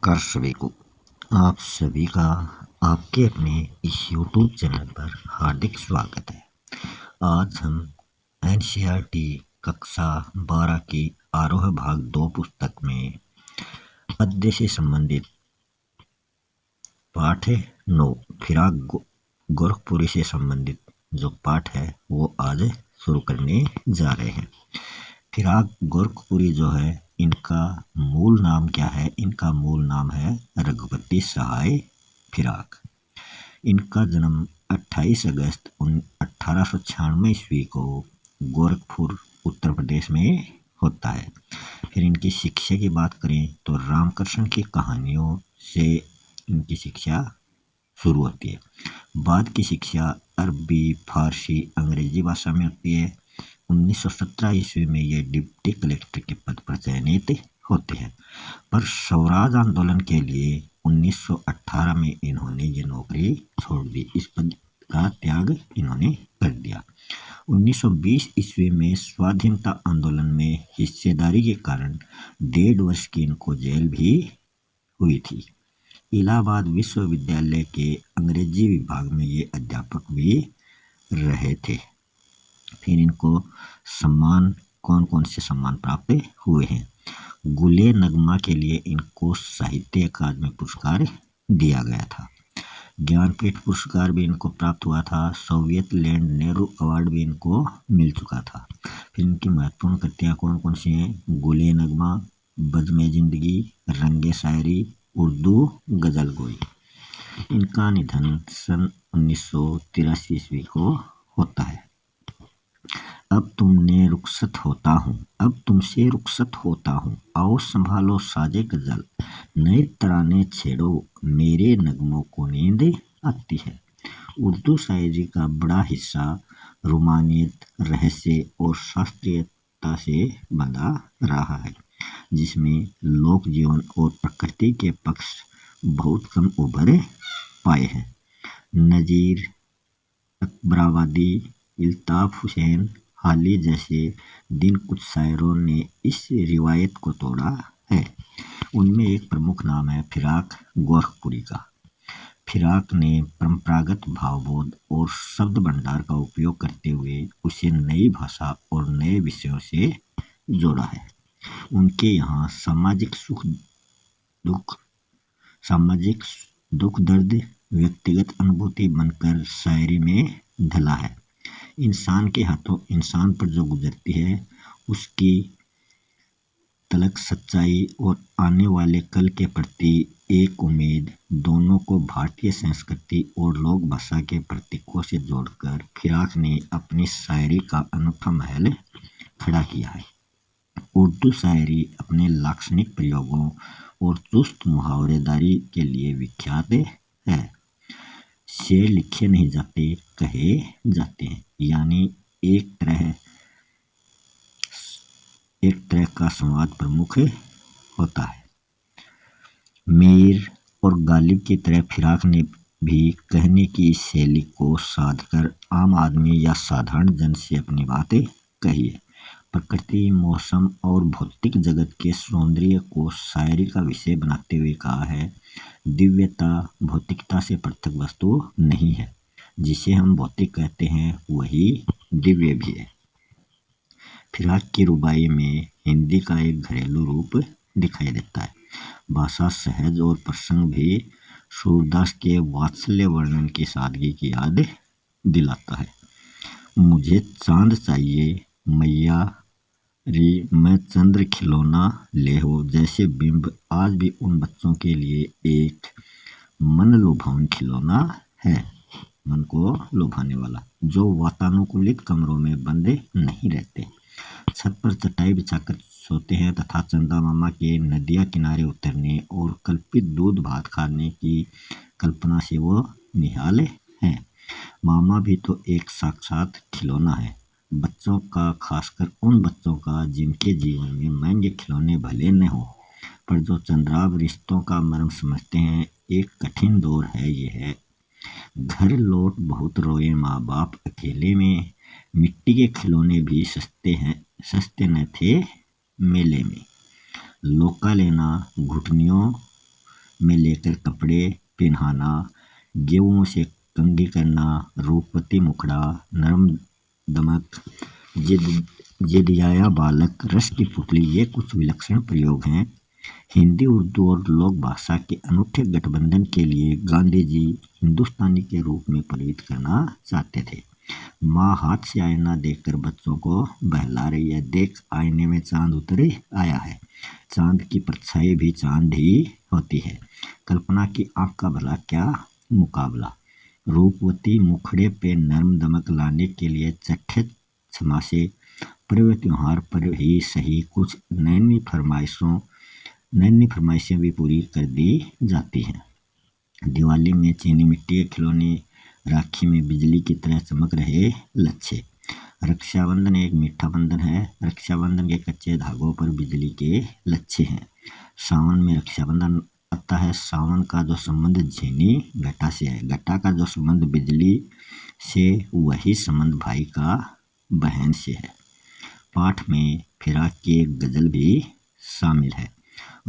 नमस्कार सभी को। आप सभी का आपके अपने इस YouTube चैनल पर हार्दिक स्वागत है। आज हम NCERT कक्षा 12 की आरोह भाग 2 पुस्तक में पद्य से संबंधित पाठ है 9 फिराक गोरखपुरी से संबंधित जो पाठ है वो आज शुरू करने जा रहे हैं। फिराक गोरखपुरी जो है इनका मूल नाम क्या है? इनका मूल नाम है रघुपति सहाय फिराक। इनका जन्म 28 अगस्त 1896 ईस्वी को गोरखपुर उत्तर प्रदेश में होता है। फिर इनकी शिक्षा की बात करें तो रामकृष्ण की कहानियों से इनकी शिक्षा शुरू होती है। बाद की शिक्षा अरबी, फारसी, अंग्रेजी भाषा में होती है। 1917 ईस्वी में ये डिप्टी कलेक्टर के पद पर चयनित होते हैं, पर स्वराज आंदोलन के लिए 1918 में इन्होंने ये नौकरी छोड़ दी। इस पद का त्याग इन्होंने कर दिया। 1920 ईस्वी में स्वाधीनता आंदोलन में हिस्सेदारी के कारण 1.5 वर्ष की इनको जेल भी हुई थी। इलाहाबाद विश्वविद्यालय के अंग्रेजी विभाग में ये अध्यापक भी रहे थे। फिर इनको सम्मान कौन कौन से सम्मान प्राप्त हुए हैं? गुले नगमा के लिए इनको साहित्य अकादमी पुरस्कार दिया गया था। ज्ञानपीठ पुरस्कार भी इनको प्राप्त हुआ था। सोवियत लैंड नेहरू अवार्ड भी इनको मिल चुका था। फिर इनकी महत्वपूर्ण कृतियाँ कौन कौन सी हैं? गुले नगमा, बज़्म जिंदगी, रंगे शायरी, उर्दू गजल गोई। इनका निधन सन 1983 ईस्वी को होता है। अब तुमसे रुखसत होता हूँ, आओ संभालो साजे गजल, नए तराने छेड़ो, मेरे नगमों को नींद आती है। उर्दू शायरी का बड़ा हिस्सा रोमानियत, रहस्य और शास्त्रीयता से बंधा रहा है, जिसमें लोक जीवन और प्रकृति के पक्ष बहुत कम उभर पाए हैं। नजीर, अकबराबादी, इल्ताफ हुसैन हाली जैसे दिन कुछ शायरों ने इस रिवायत को तोड़ा है। उनमें एक प्रमुख नाम है फिराक गोरखपुरी का। फिराक ने परंपरागत भावबोध और शब्द भंडार का उपयोग करते हुए उसे नई भाषा और नए विषयों से जोड़ा है। उनके यहाँ सामाजिक दुख दर्द व्यक्तिगत अनुभूति बनकर शायरी में ढला है। इंसान के हाथों इंसान पर जो गुजरती है उसकी तलक सच्चाई और आने वाले कल के प्रति एक उम्मीद, दोनों को भारतीय संस्कृति और लोक भाषा के प्रतीकों से जोड़कर फिराक ने अपनी शायरी का अनूठा महल खड़ा किया है। उर्दू शायरी अपने लाक्षणिक प्रयोगों और चुस्त मुहावरेदारी के लिए विख्यात है। शेर लिखे नहीं जाते, कहे जाते हैं, यानी एक तरह का संवाद प्रमुख होता है। मीर और गालिब की तरह फिराक ने भी कहने की शैली को साधकर आम आदमी या साधारण जन से अपनी बातें कही है। प्रकृति, मौसम और भौतिक जगत के सौंदर्य को शायरी का विषय बनाते हुए कहा है, दिव्यता भौतिकता से पृथक वस्तु नहीं है, जिसे हम भौतिक कहते हैं वही दिव्य भी है। फिराक की रुबाई में हिंदी का एक घरेलू रूप दिखाई देता है। भाषा सहज और प्रसंग भी सूरदास के वात्सल्य वर्णन की सादगी की याद दिलाता है। मुझे चांद चाहिए मैया री, मैं चंद्र खिलौना ले हो जैसे बिंब आज भी उन बच्चों के लिए एक मन लुभावन खिलौना है, मन को लुभाने वाला, जो वातानुकूलित कमरों में बंदे नहीं रहते, छत पर चटाई बिछाकर सोते हैं तथा चंदा मामा के नदिया किनारे उतरने और कल्पित दूध भात खाने की कल्पना से वो निहाल हैं। मामा भी तो एक साक्षात खिलौना है, बच्चों का, खासकर उन बच्चों का जिनके जीवन में महंगे खिलौने भले न हो, पर जो चंद्राव रिश्तों का मर्म समझते हैं। एक कठिन दौर है ये है, घर लौट बहुत रोए माँ बाप अकेले में, मिट्टी के खिलौने भी सस्ते न थे मेले में, लोका लेना घुटनियों में लेकर कपड़े पहनाना, गेहूं से कंघी करना, रूपवती मुखड़ा, नरम दमक, जिदियाया बालक, रस की पुतली, ये कुछ विलक्षण प्रयोग हैं। हिंदी, उर्दू और लोक भाषा के अनूठे गठबंधन के लिए गांधी जी हिंदुस्तानी के रूप में परिचित करना चाहते थे। माँ हाथ से आईना देखकर बच्चों को बहला रही है, देख आईने में चांद उतर आया है, चांद की परछाई भी चांद ही होती है, कल्पना की आंख का भला क्या मुकाबला। रूपवती मुखड़े पे नर्म दमक लाने के लिए चट्टे क्षमा से पर्व त्योहार पर ही सही कुछ नैनी फरमाइशें भी पूरी कर दी जाती हैं। दिवाली में चीनी मिट्टी के खिलौने, राखी में बिजली की तरह चमक रहे लच्छे। रक्षाबंधन एक मीठा बंधन है, रक्षाबंधन के कच्चे धागों पर बिजली के लच्छे हैं। सावन में रक्षाबंधन आता है, सावन का जो संबंध झीनी घटा से है, घटा का जो संबंध बिजली से, वही संबंध भाई का बहन से है। पाठ में फिराक की एक गजल भी शामिल है।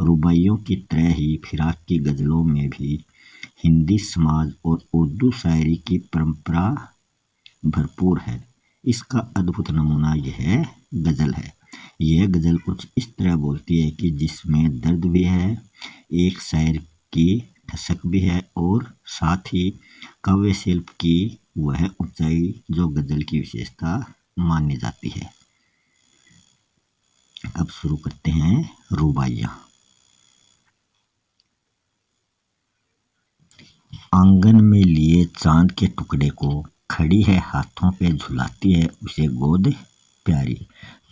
रुबाइयों की तरह ही फिराक की गजलों में भी हिंदी समाज और उर्दू शायरी की परंपरा भरपूर है। इसका अद्भुत नमूना यह गजल है। यह गजल कुछ इस तरह बोलती है कि जिसमें दर्द भी है, एक शायर की ठसक भी है और साथ ही काव्य शिल्प की वह ऊंचाई जो गजल की विशेषता मानी जाती है। अब शुरू करते हैं रुबाइयाँ। आंगन में लिए चांद के टुकड़े को, खड़ी है हाथों पे झुलाती है उसे गोद प्यारी।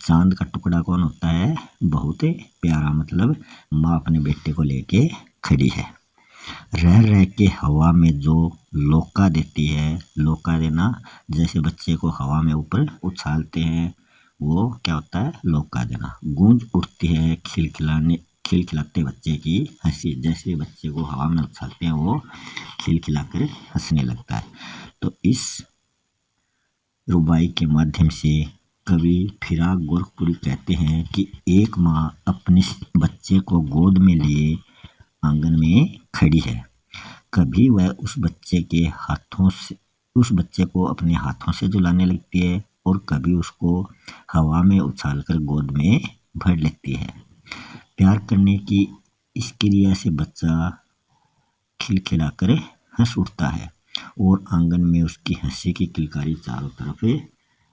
चांद का टुकड़ा कौन होता है? बहुत प्यारा, मतलब माँ अपने बेटे को लेके खड़ी है। रह रह के हवा में जो लोका देती है, लोका देना जैसे बच्चे को हवा में ऊपर उछालते हैं, वो क्या होता है? लोका देना। गूंज उठती है खिलखिलाते बच्चे की हंसी, जैसे बच्चे को हवा में उछालते हैं वो खिलखिलाकर हंसने लगता है। तो इस रुबाई के माध्यम से कवि फिराक गोरखपुरी कहते हैं कि एक माँ अपने बच्चे को गोद में लिए आंगन में खड़ी है। कभी वह उस बच्चे को अपने हाथों से झुलाने लगती है और कभी उसको हवा में उछालकर गोद में भर लेती है। प्यार करने की इस क्रिया से बच्चा खिलखिलाकर हंस उठता है और आंगन में उसकी हंसी की किलकारी चारों तरफ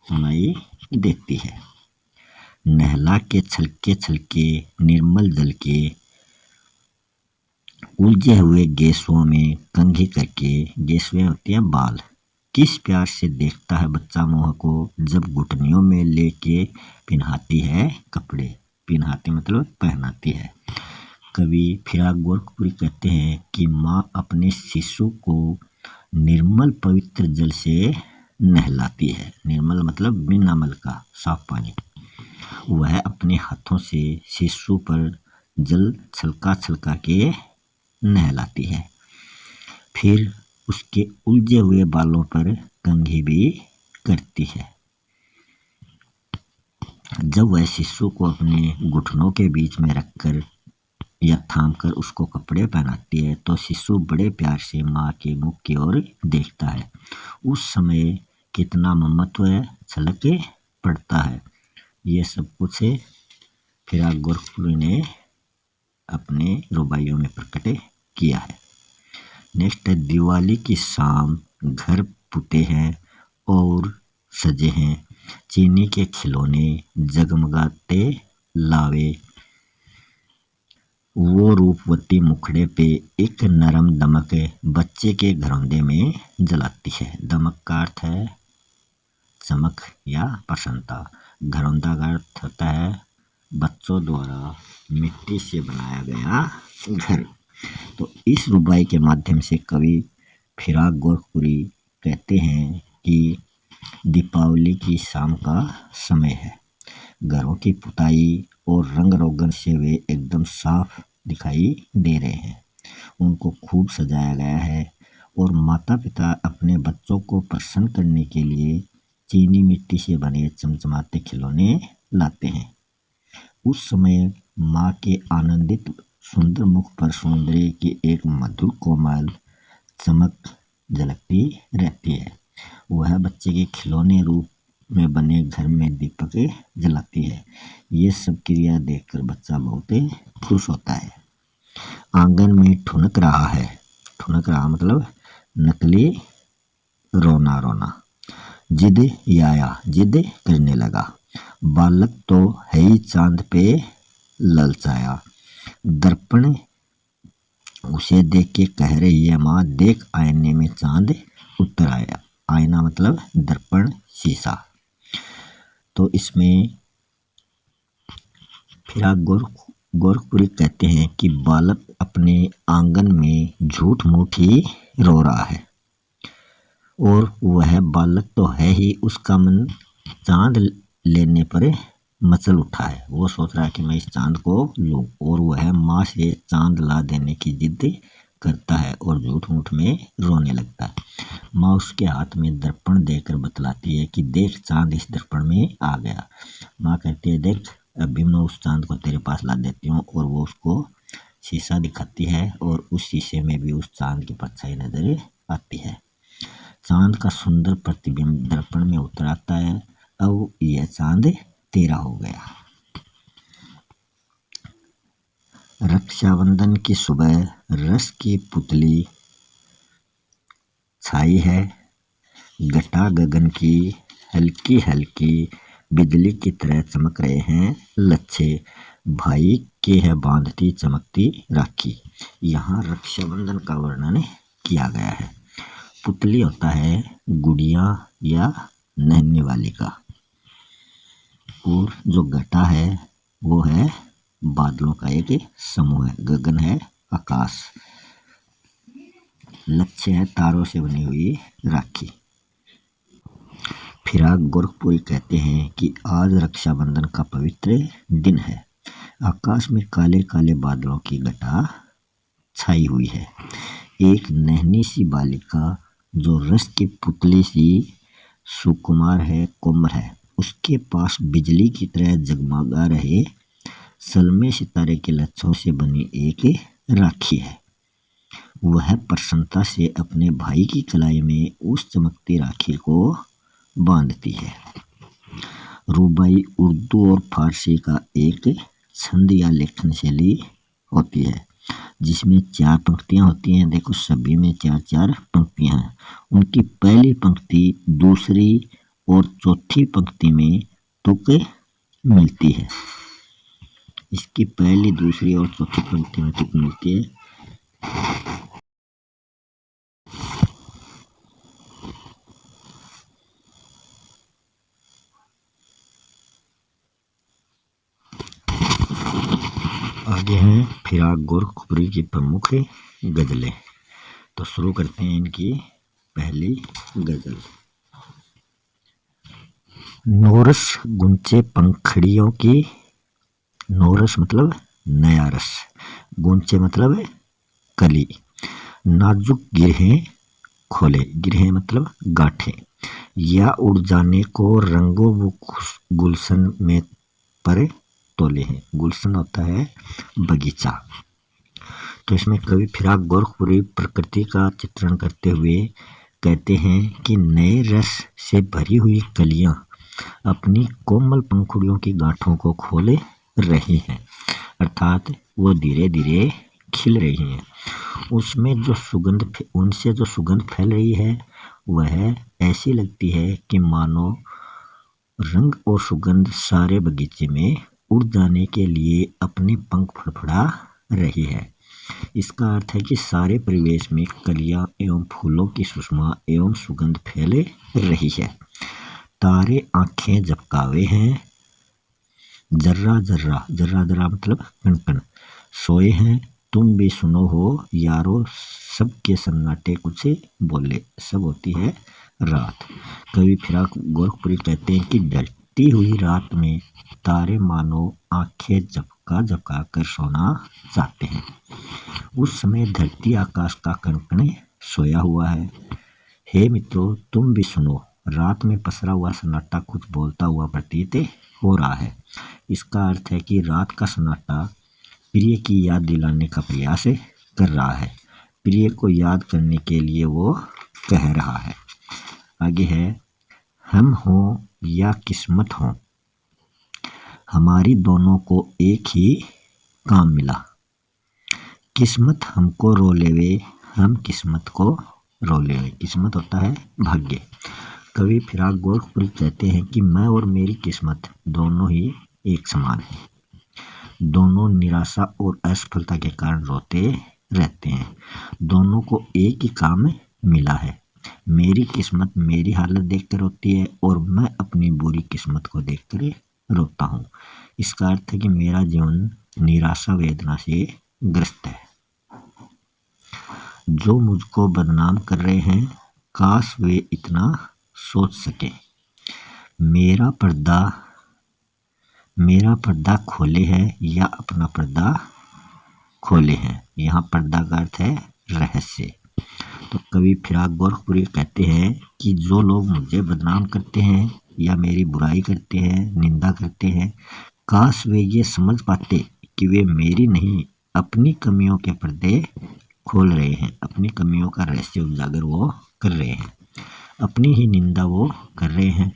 सुनाई देती है। नहला के छलके छलके निर्मल जल के, उलझे हुए गेसुओं में कंघी करके, गेसुएं होती हैं बाल, किस प्यार से देखता है बच्चा मोह को, जब घुटनियों में लेके पिन्हाती है कपड़े। पिन्हाती मतलब पहनाती है। कवि फिराक गोरखपुरी कहते हैं कि माँ अपने शिशु को निर्मल पवित्र जल से नहलाती है। निर्मल मतलब बिना मल का साफ पानी। वह अपने हाथों से शिशु पर जल छलका छलका के नहलाती है, फिर उसके उलझे हुए बालों पर कंघी भी करती है। जब वह शिशु को अपने घुटनों के बीच में रखकर या थामकर उसको कपड़े पहनाती है तो शिशु बड़े प्यार से माँ के मुख की ओर देखता है। उस समय कितना ममत्व छलक पड़ता है। ये सब कुछ फिराक गोरखपुरी ने अपने रुबाइयों में प्रकट किया है। नेक्स्ट है दिवाली की शाम, घर पुते हैं और सजे हैं, चीनी के खिलौने जगमगाते लावे, वो रूपवती मुखड़े पे एक नरम दमक बच्चे के घरौंदे में जलाती है। दमक का अर्थ है चमक या प्रसन्नता। घरौंदा का अर्थ होता है बच्चों द्वारा मिट्टी से बनाया गया घर। तो इस रुबाई के माध्यम से कवि फिराक गोरखपुरी कहते हैं कि दीपावली की शाम का समय है, घरों की पुताई और रंग रोगन से वे एकदम साफ दिखाई दे रहे हैं, उनको खूब सजाया गया है और माता पिता अपने बच्चों को प्रसन्न करने के लिए चीनी मिट्टी से बने चमचमाते खिलौने लाते हैं। उस समय माँ के आनंदित सुंदर मुख पर सौंदर्य की एक मधुर कोमल चमक झलकती रहती है। वह बच्चे के खिलौने रूप में बने घर में दीपक जलाती है। ये सब क्रिया देखकर बच्चा बहुत खुश होता है। आंगन में ठुनक रहा है। ठुनक रहा मतलब नकली रोना रोना। जिद आया, जिद करने लगा। बालक तो है ही चांद पे ललचाया। दर्पण उसे देख के कह रही है, माँ देख आईने में चांद उतर आया। आईना मतलब दर्पण, शीशा। तो इसमें फिर गोरखपुरी कहते हैं कि बालक अपने आंगन में झूठ मूठ ही रो रहा है और वह बालक तो है ही, उसका मन चांद लेने पर मचल उठा है। वो सोच रहा है कि मैं इस चांद को लूं और वह माँ से चांद ला देने की जिद करता है और झूठ मूठ में रोने लगता है। माँ उसके हाथ में दर्पण देकर बतलाती है कि देख चांद इस दर्पण में आ गया। माँ कहती है देख अभी मैं उस चांद को तेरे पास ला देती हूँ और वो उसको शीशा दिखाती है और उस शीशे में भी उस चांद की परछाई नजर आती है। चांद का सुंदर प्रतिबिंब दर्पण में उतर आता है। अब यह चांद तेरा हो गया। रक्षाबंधन की सुबह रस की पुतली छाई है। घटा गगन की हल्की हल्की बिजली की तरह चमक रहे हैं लच्छे। भाई के है बांधती चमकती राखी। यहाँ रक्षाबंधन का वर्णन किया गया है। पुतली होता है गुड़िया या नन्ही वाली का, और जो घटा है वो है बादलों का एक समूह है। गगन है आकाश। लच्छे है तारों से बनी हुई राखी। फिराक गोरखपुरी कहते हैं कि आज रक्षाबंधन का पवित्र दिन है। आकाश में काले काले बादलों की घटा छाई हुई है। एक नन्ही सी बालिका जो रस की पुतली सी सुकुमार है, कोमल है, उसके पास बिजली की तरह जगमगा रहे सलमे सितारे के लच्छों से बनी एक राखी है। वह प्रसन्नता से अपने भाई की कलाई में उस चमकती राखी को बांधती है। रुबाई उर्दू और फारसी का एक छंद या लेखन शैली होती है जिसमें 4 पंक्तियां होती हैं। देखो सभी में 4-4 पंक्तियां हैं। उनकी पहली पंक्ति, दूसरी और चौथी पंक्ति में तुक मिलती है। इसकी पहली, दूसरी और चौथी पंक्ति में तुक मिलती है। आगे हैं फिराक गोरखपुरी की प्रमुख गजलें। तो शुरू करते हैं इनकी पहली गजल। नोरस गुंचे पंखड़ियों की। नोरस मतलब नया रस, गुंचे मतलब कली। नाजुक गिरहें खोले, गिरहें मतलब गांठें, या उड़ जाने को रंगों वो गुलशन में पर तोले हैं। गुलशन होता है बगीचा। तो इसमें कवि फिराक गोरखपुरी प्रकृति का चित्रण करते हुए कहते हैं कि नए रस से भरी हुई कलियां अपनी कोमल पंखुड़ियों की गांठों को खोले रही हैं, अर्थात वो धीरे धीरे खिल रही हैं। उनसे जो सुगंध फैल रही है वह ऐसी लगती है कि मानो रंग और सुगंध सारे बगीचे में उड़ जाने के लिए अपने पंख फड़फड़ा रही है। इसका अर्थ है कि सारे परिवेश में कलियां एवं फूलों की सुषमा एवं सुगंध फैले रही है। तारे आंखें झपकावे हैं, जर्रा जर्रा, जर्रा जर्रा मतलब कण कण, सोए हैं तुम भी सुनो हो यारो, सबके सन्नाटे कुछ बोले। सब होती है रात। कवि फिराक गोरखपुरी कहते हैं कि ढलती हुई रात में तारे मानो आंखें झपका झपका कर सोना चाहते हैं। उस समय धरती आकाश का कणकण सोया हुआ है। हे मित्रों तुम भी सुनो, रात में पसरा हुआ सन्नाटा कुछ बोलता हुआ प्रतीत हो रहा है। इसका अर्थ है कि रात का सन्नाटा प्रिय की याद दिलाने का प्रयास कर रहा है। प्रिय को याद करने के लिए वो कह रहा है। आगे है, हम हो या किस्मत हो, हमारी दोनों को एक ही काम मिला। किस्मत हमको रोलेवे, हम किस्मत को रोलेवे। किस्मत होता है भाग्य। कवि फिराक गोरखपुरी कहते हैं कि मैं और मेरी किस्मत दोनों ही एक समान हैं। दोनों निराशा और असफलता के कारण रोते रहते हैं। दोनों को एक ही काम मिला है। मेरी किस्मत मेरी हालत देखकर रोती है और मैं अपनी बुरी किस्मत को देखकर रोता हूँ। इसका अर्थ है कि मेरा जीवन निराशा वेदना से ग्रस्त है। जो मुझको बदनाम कर रहे हैं, काश वे इतना सोच सके। मेरा पर्दा खोले है या अपना पर्दा खोले हैं। यहाँ पर्दा का अर्थ है रहस्य। तो कवि फिराक गोरखपुरी कहते हैं कि जो लोग मुझे बदनाम करते हैं या मेरी बुराई करते हैं, निंदा करते हैं, काश वे ये समझ पाते कि वे मेरी नहीं अपनी कमियों के पर्दे खोल रहे हैं। अपनी कमियों का रहस्य उजागर वो कर रहे हैं। अपनी ही निंदा वो कर रहे हैं,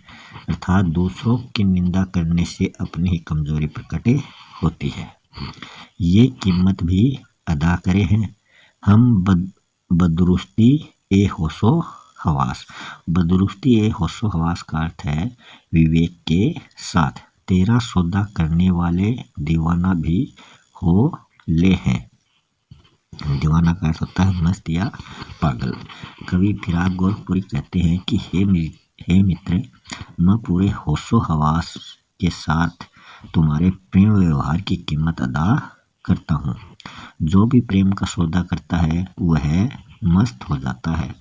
अर्थात दूसरों की निंदा करने से अपनी ही कमजोरी प्रकट होती है। ये कीमत भी अदा करे हैं हम बदरुस्ती ए होशो हवास। बदरुस्ती ए होशो हवास का अर्थ है विवेक के साथ। तेरा सौदा करने वाले दीवाना भी हो ले हैं। दीवाना का अर्थ होता है मस्त या पागल। कवि फिराक गोरखपुरी कहते हैं कि हे मित्र, मैं पूरे होशो हवास के साथ तुम्हारे प्रेम व्यवहार की कीमत अदा करता हूँ। जो भी प्रेम का सौदा करता है वह मस्त हो जाता है।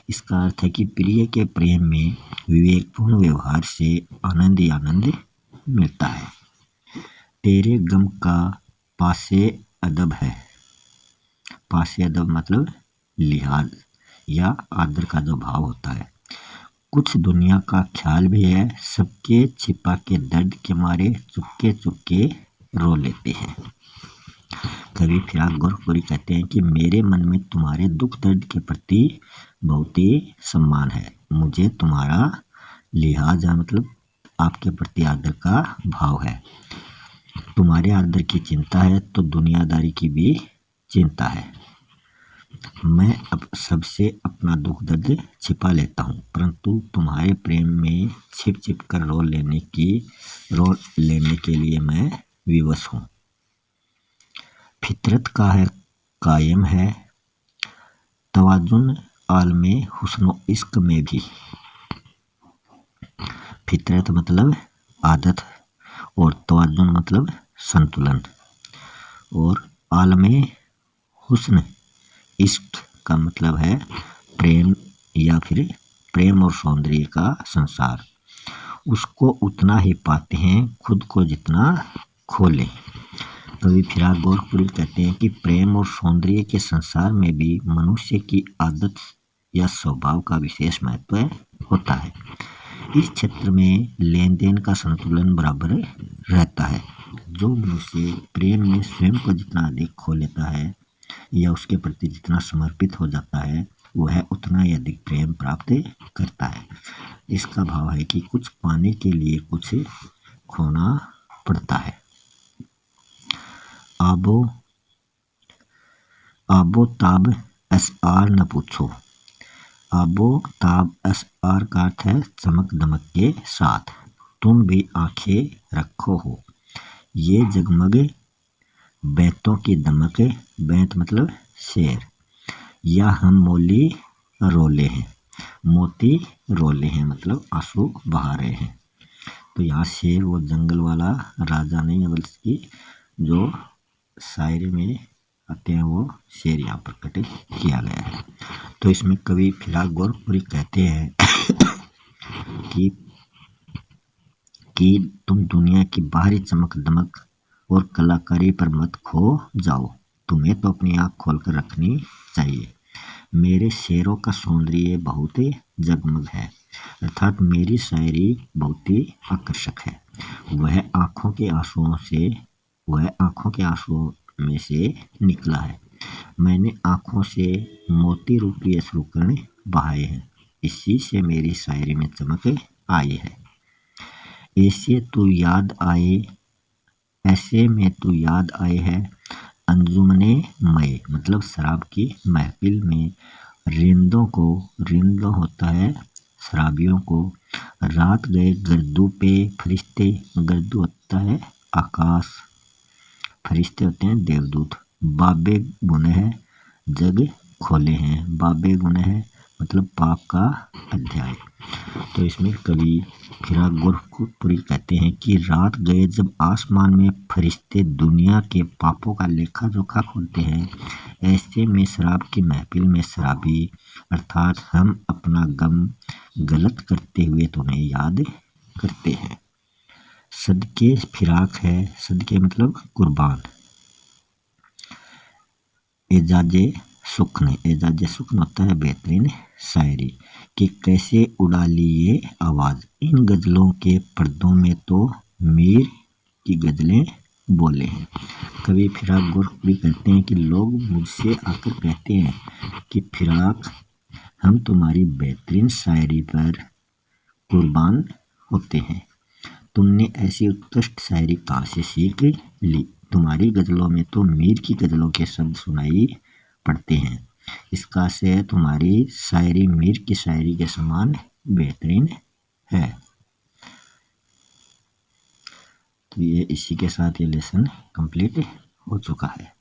इसका अर्थ है कि प्रिय के प्रेम में विवेकपूर्ण व्यवहार से आनंद ही आनंद मिलता है। तेरे गम का पासे अदब है। पासे अदब मतलब लिहाज या आदर का जो भाव होता है। कुछ दुनिया का ख्याल भी है, सबके छिपा के दर्द के मारे चुपके चुपके रो लेते हैं। कवि फिराक गोरखपुरी कहते हैं कि मेरे मन में तुम्हारे दुख दर्द के प्रति बहुत ही सम्मान है। मुझे तुम्हारा लिहाज मतलब आपके प्रति आदर का भाव है। तुम्हारे आदर की चिंता है तो दुनियादारी की भी चिंता है। मैं अब सबसे अपना दुख दर्द छिपा लेता हूँ, परंतु तुम्हारे प्रेम में छिप छिप कर रो लेने के लिए मैं विवश हूँ। फितरत का है कायम है तवाजुन आलमे हुस्नो इश्क में भी। फितरत मतलब आदत और तवाजुन मतलब संतुलन, और आलमे हुस्न इश्क का मतलब है प्रेम या फिर प्रेम और सौंदर्य का संसार। उसको उतना ही पाते हैं खुद को जितना खोले। कवि फिराक गोरखपुरी कहते हैं कि प्रेम और सौंदर्य के संसार में भी मनुष्य की आदत या स्वभाव का विशेष महत्व होता है। इस क्षेत्र में लेन देन का संतुलन बराबर रहता है। जो मनुष्य प्रेम में स्वयं को जितना अधिक खो लेता है या उसके प्रति जितना समर्पित हो जाता है, वह उतना ही अधिक प्रेम प्राप्त करता है। इसका भाव है कि कुछ पाने के लिए कुछ खोना पड़ता है। आबो ताब एसआर न पूछो। आबो ताब एसआर का अर्थ है चमक दमक के साथ। तुम भी आंखें रखो हो, ये जगमग बैंतों की दमक। बैंत मतलब शेर। या हम मोली रोले हैं। मोती रोले हैं मतलब आंसू बहा रहे हैं। तो यहाँ शेर वो जंगल वाला राजा नहीं है, बल्कि जो शायरी में आते हैं वो शेर यहाँ प्रकट किया गया है। तो इसमें कवि फिराक गोरखपुरी कहते हैं कि तुम दुनिया की बाहरी चमक दमक और कलाकारी पर मत खो जाओ। तुम्हें तो अपनी आँख खोलकर रखनी चाहिए। मेरे शेरों का सौंदर्य बहुत ही जगमग है, अर्थात मेरी शायरी बहुत ही आकर्षक है। वह आँखों के आंसुओं में से निकला है। मैंने आँखों से मोती रूपी अश्रुकण बहाए हैं, इसी से मेरी शायरी में चमक आई है। ऐसे में तू याद आए है अंजुमने मय, मतलब शराब की महफिल में रिंदों होता है शराबियों को। रात गए गर्दू पे फरिश्ते, गर्दू होता है आकाश, फरिश्ते होते हैं देवदूत। बाबे गुनह है जग खोले हैं, बाबे गुनह है मतलब पाप का अध्याय। तो इसमें कवि फिराक गोरखपुरी कहते हैं कि रात गए जब आसमान में फरिश्ते दुनिया के पापों का लेखा जोखा खोलते हैं, ऐसे में शराब की महफिल में शराबी अर्थात हम अपना गम गलत करते हुए तुम्हें याद करते हैं। सदके फिराक है, सदके मतलब कुर्बान। एजाजे सुख्न होता है बेहतरीन शायरी कि कैसे उड़ा ली ये आवाज़, इन गज़लों के पर्दों में तो मीर की गज़लें बोले हैं। कवि फिराक गोरखपुरी कहते हैं कि लोग मुझसे आकर कहते हैं कि फिराक हम तुम्हारी बेहतरीन शायरी पर कुर्बान होते हैं, तुमने ऐसी उत्कृष्ट शायरी कहाँ से सीख ली, तुम्हारी गज़लों में तो मीर की गज़लों के शब्द सुनाई पड़ते हैं, इसका से तुम्हारी शायरी मीर की शायरी के समान बेहतरीन है। तो ये इसी के साथ ये लेसन कंप्लीट हो चुका है।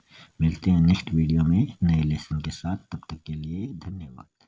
मिलते हैं नेक्स्ट वीडियो में नए लेसन के साथ, तब तक के लिए धन्यवाद।